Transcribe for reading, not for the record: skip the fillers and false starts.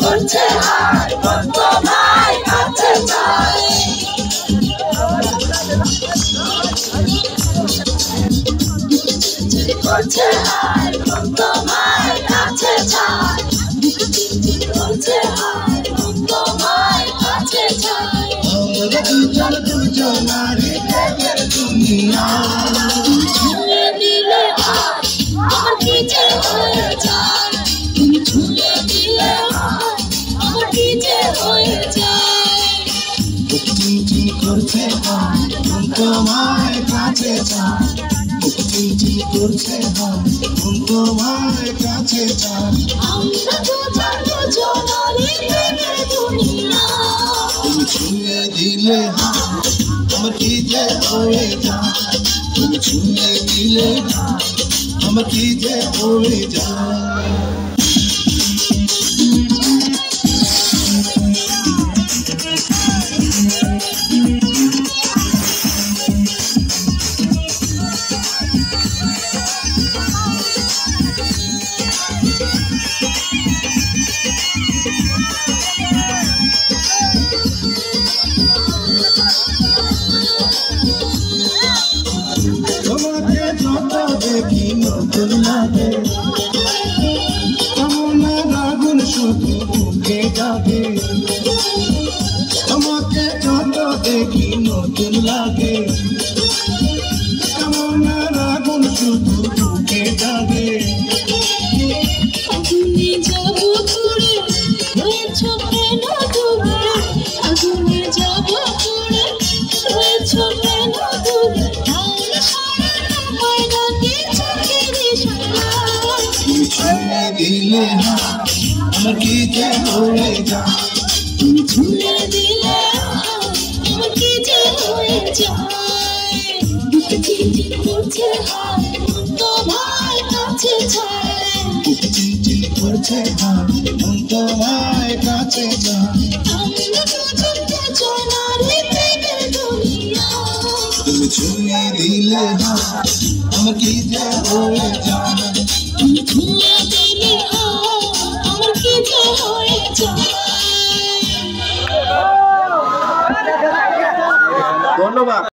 করছে আর বন্ধ ভাই কাছে চাই করছে আর বন্ধ ভাই কাছে চাই করছে আর বন্ধ ভাই কাছে চাই আমরা দুজন দুজনারে প্রেমের দুনিয়া ছুঁয়ে দিলে আর আমার কি যে হয়ে যায় তুমি ছুঁয়ে দিলে আমার কি যে হয়ে যায় চিনচিন করছে আর তোমার কাছে চাই চিনচিন করছে আর তোমার কাছে চাই আমরা দুজন দুজনারে প্রেমের দুনিয়া তুমি ছুঁয়ে দিলে হাত আমার কি যে হয়ে যায় তুমি ছুঁয়ে দিলে হাত আমার কি যে হয়ে যায় তোমাকে যত দেখি নতুন লাগে আমার আগুন শুধু বুকে যাবে তোমাকে যত দেখি নতুন লাগে আমার আগুন শুধু বুকে যাবে আগুনে যাব পুড়ে হয়েছ কেন দূরে আগুনে যাব পুড়ে হয়েছ কেন দূরে তুমি ছুঁয়ে দিলে হাত আমার কি যে হয়ে যায় তুমি ছুঁয়ে দিলে আমার কি যে হয়ে যায় বুকে চিনচিন করছে হাত তো ভাই কাছে চাই চিনচিন করছে হাত তোমার কাছে যায় আমরা দুজন দুজনারে প্রেমের দুনিয়া তুমি ছুঁয়ে দিলে হাত আমার কি যে হয়ে যায় তুমি ছুঁয়ে দিলে আমার কি যে হয়ে যায় ধন্যবাদ।